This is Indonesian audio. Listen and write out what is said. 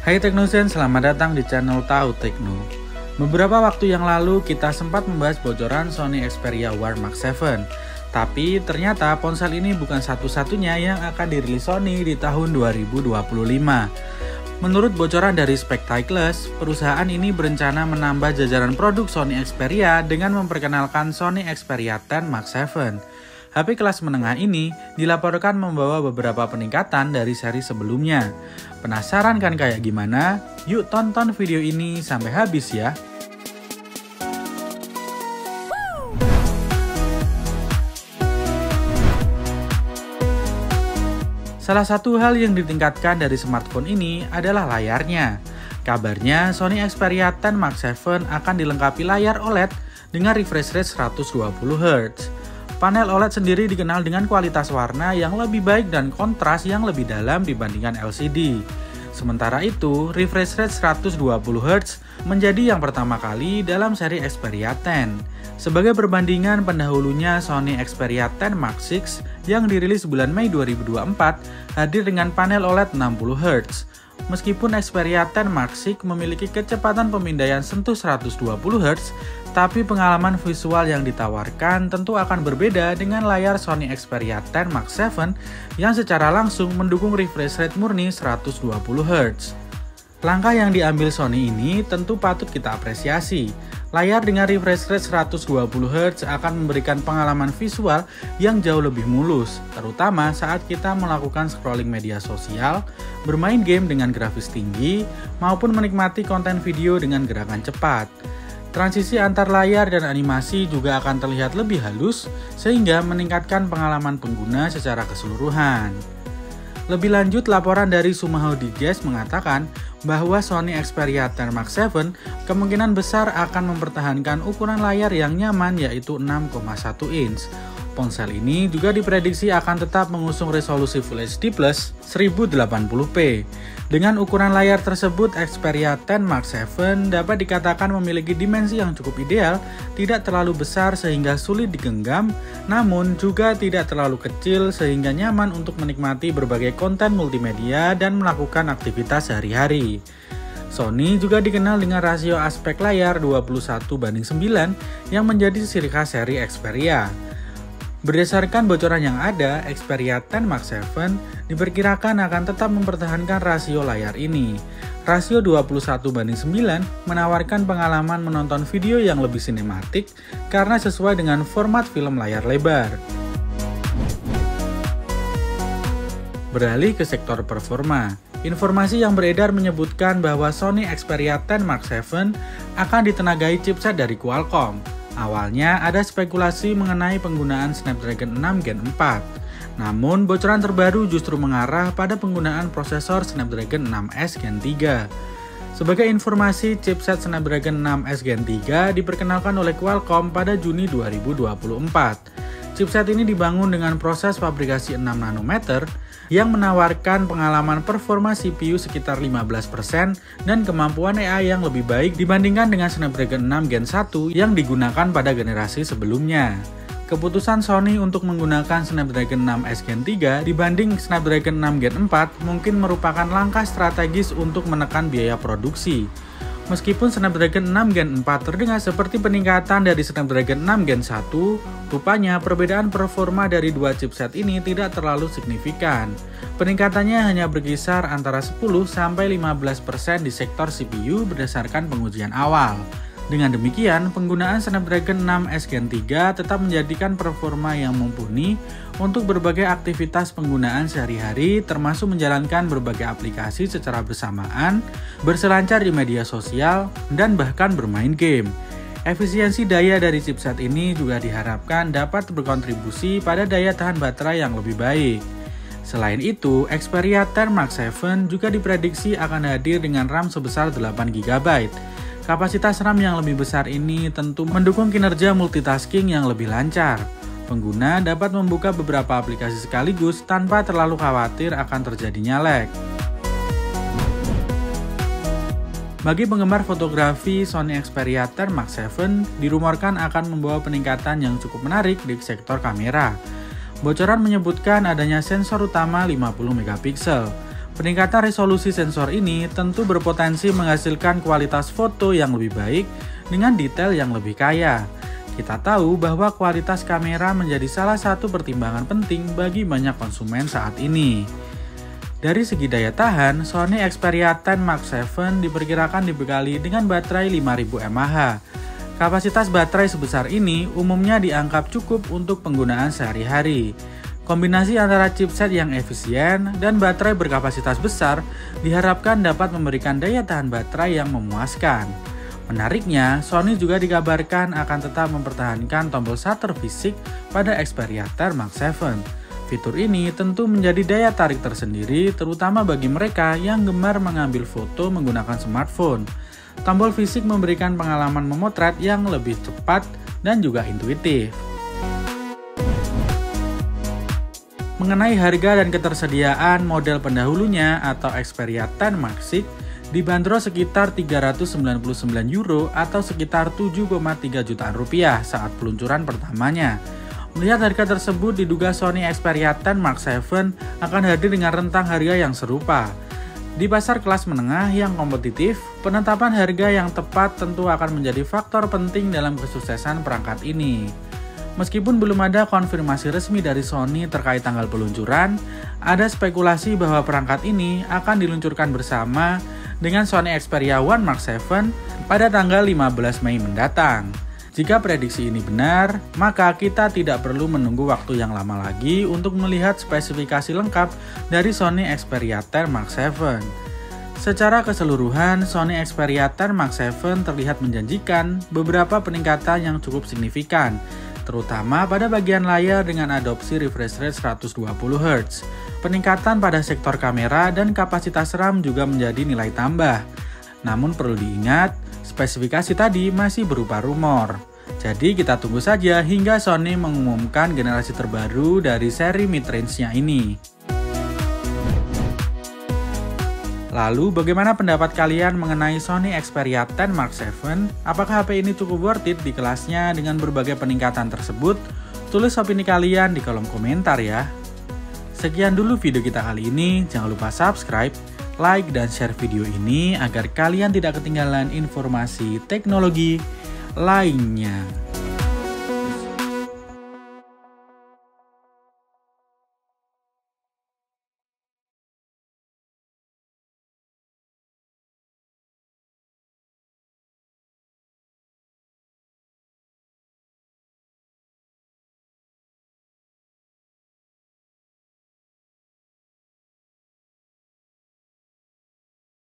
Hai Teknosen, selamat datang di channel Tahu Tekno. Beberapa waktu yang lalu kita sempat membahas bocoran Sony Xperia One Mark 7. Tapi ternyata ponsel ini bukan satu-satunya yang akan dirilis Sony di tahun 2025. Menurut bocoran dari Spectacles, perusahaan ini berencana menambah jajaran produk Sony Xperia dengan memperkenalkan Sony Xperia 10 Mark 7. HP kelas menengah ini dilaporkan membawa beberapa peningkatan dari seri sebelumnya. Penasaran kan kayak gimana? Yuk tonton video ini sampai habis ya. Salah satu hal yang ditingkatkan dari smartphone ini adalah layarnya. Kabarnya Sony Xperia 10 Mark 7 akan dilengkapi layar OLED dengan refresh rate 120 Hz. Panel OLED sendiri dikenal dengan kualitas warna yang lebih baik dan kontras yang lebih dalam dibandingkan LCD. Sementara itu, refresh rate 120 Hz menjadi yang pertama kali dalam seri Xperia 10. Sebagai perbandingan, pendahulunya Sony Xperia 10 Mark 6 yang dirilis bulan Mei 2024 hadir dengan panel OLED 60 Hz. Meskipun Xperia 10 Mark 6 memiliki kecepatan pemindaian sentuh 120 Hz, tapi pengalaman visual yang ditawarkan tentu akan berbeda dengan layar Sony Xperia 10 Mark 7 yang secara langsung mendukung refresh rate murni 120 Hz. Langkah yang diambil Sony ini tentu patut kita apresiasi. Layar dengan refresh rate 120 Hz akan memberikan pengalaman visual yang jauh lebih mulus, terutama saat kita melakukan scrolling media sosial, bermain game dengan grafis tinggi, maupun menikmati konten video dengan gerakan cepat. Transisi antar layar dan animasi juga akan terlihat lebih halus, sehingga meningkatkan pengalaman pengguna secara keseluruhan. Lebih lanjut, laporan dari Sumaho Digest mengatakan bahwa Sony Xperia 10 Mark 7 kemungkinan besar akan mempertahankan ukuran layar yang nyaman yaitu 6,1 inch. Ponsel ini juga diprediksi akan tetap mengusung resolusi Full HD Plus 1080p. Dengan ukuran layar tersebut, Xperia 10 Mark 7 dapat dikatakan memiliki dimensi yang cukup ideal, tidak terlalu besar sehingga sulit digenggam, namun juga tidak terlalu kecil sehingga nyaman untuk menikmati berbagai konten multimedia dan melakukan aktivitas sehari-hari. Sony juga dikenal dengan rasio aspek layar 21:9 yang menjadi ciri khas seri Xperia. Berdasarkan bocoran yang ada, Xperia 10 Mark 7 diperkirakan akan tetap mempertahankan rasio layar ini. Rasio 21:9 menawarkan pengalaman menonton video yang lebih sinematik karena sesuai dengan format film layar lebar. Beralih ke sektor performa. Informasi yang beredar menyebutkan bahwa Sony Xperia 10 Mark 7 akan ditenagai chipset dari Qualcomm. Awalnya ada spekulasi mengenai penggunaan Snapdragon 6 Gen 4. Namun, bocoran terbaru justru mengarah pada penggunaan prosesor Snapdragon 6S Gen 3. Sebagai informasi, chipset Snapdragon 6S Gen 3 diperkenalkan oleh Qualcomm pada Juni 2024. Chipset ini dibangun dengan proses fabrikasi 6 nanometer yang menawarkan pengalaman performa CPU sekitar 15% dan kemampuan AI yang lebih baik dibandingkan dengan Snapdragon 6 Gen 1 yang digunakan pada generasi sebelumnya. Keputusan Sony untuk menggunakan Snapdragon 6S Gen 3 dibanding Snapdragon 6 Gen 4 mungkin merupakan langkah strategis untuk menekan biaya produksi. Meskipun Snapdragon 6 Gen 4 terdengar seperti peningkatan dari Snapdragon 6 Gen 1, rupanya perbedaan performa dari dua chipset ini tidak terlalu signifikan. Peningkatannya hanya berkisar antara 10-15% di sektor CPU berdasarkan pengujian awal. Dengan demikian, penggunaan Snapdragon 6S Gen 3 tetap menjadikan performa yang mumpuni untuk berbagai aktivitas penggunaan sehari-hari, termasuk menjalankan berbagai aplikasi secara bersamaan, berselancar di media sosial, dan bahkan bermain game. Efisiensi daya dari chipset ini juga diharapkan dapat berkontribusi pada daya tahan baterai yang lebih baik. Selain itu, Xperia 10 Mark 7 juga diprediksi akan hadir dengan RAM sebesar 8GB. Kapasitas RAM yang lebih besar ini tentu mendukung kinerja multitasking yang lebih lancar. Pengguna dapat membuka beberapa aplikasi sekaligus tanpa terlalu khawatir akan terjadinya lag. Bagi penggemar fotografi, Sony Xperia 10 Mark 7 dirumorkan akan membawa peningkatan yang cukup menarik di sektor kamera. Bocoran menyebutkan adanya sensor utama 50 megapiksel. Peningkatan resolusi sensor ini tentu berpotensi menghasilkan kualitas foto yang lebih baik dengan detail yang lebih kaya. Kita tahu bahwa kualitas kamera menjadi salah satu pertimbangan penting bagi banyak konsumen saat ini. Dari segi daya tahan, Sony Xperia 10 Mark VII diperkirakan dibekali dengan baterai 5000 mAh. Kapasitas baterai sebesar ini umumnya dianggap cukup untuk penggunaan sehari-hari. Kombinasi antara chipset yang efisien dan baterai berkapasitas besar diharapkan dapat memberikan daya tahan baterai yang memuaskan. Menariknya, Sony juga dikabarkan akan tetap mempertahankan tombol shutter fisik pada Xperia 10 Mark VII. Fitur ini tentu menjadi daya tarik tersendiri terutama bagi mereka yang gemar mengambil foto menggunakan smartphone. Tombol fisik memberikan pengalaman memotret yang lebih cepat dan juga intuitif. Mengenai harga dan ketersediaan model pendahulunya atau Xperia 10 Mark VI dibanderol sekitar €399 atau sekitar 7,3 jutaan rupiah saat peluncuran pertamanya. Melihat harga tersebut, diduga Sony Xperia 10 Mark VII akan hadir dengan rentang harga yang serupa. Di pasar kelas menengah yang kompetitif, penetapan harga yang tepat tentu akan menjadi faktor penting dalam kesuksesan perangkat ini. Meskipun belum ada konfirmasi resmi dari Sony terkait tanggal peluncuran, ada spekulasi bahwa perangkat ini akan diluncurkan bersama dengan Sony Xperia 1 Mark VII pada tanggal 15 Mei mendatang. Jika prediksi ini benar, maka kita tidak perlu menunggu waktu yang lama lagi untuk melihat spesifikasi lengkap dari Sony Xperia 10 Mark VII. Secara keseluruhan, Sony Xperia 10 Mark VII terlihat menjanjikan beberapa peningkatan yang cukup signifikan, terutama pada bagian layar dengan adopsi refresh rate 120 Hz. Peningkatan pada sektor kamera dan kapasitas RAM juga menjadi nilai tambah. Namun perlu diingat, spesifikasi tadi masih berupa rumor. Jadi kita tunggu saja hingga Sony mengumumkan generasi terbaru dari seri mid-range-nya ini. Lalu bagaimana pendapat kalian mengenai Sony Xperia 10 Mark VII? Apakah HP ini cukup worth it di kelasnya dengan berbagai peningkatan tersebut? Tulis opini kalian di kolom komentar ya. Sekian dulu video kita kali ini, jangan lupa subscribe, like, dan share video ini agar kalian tidak ketinggalan informasi teknologi lainnya.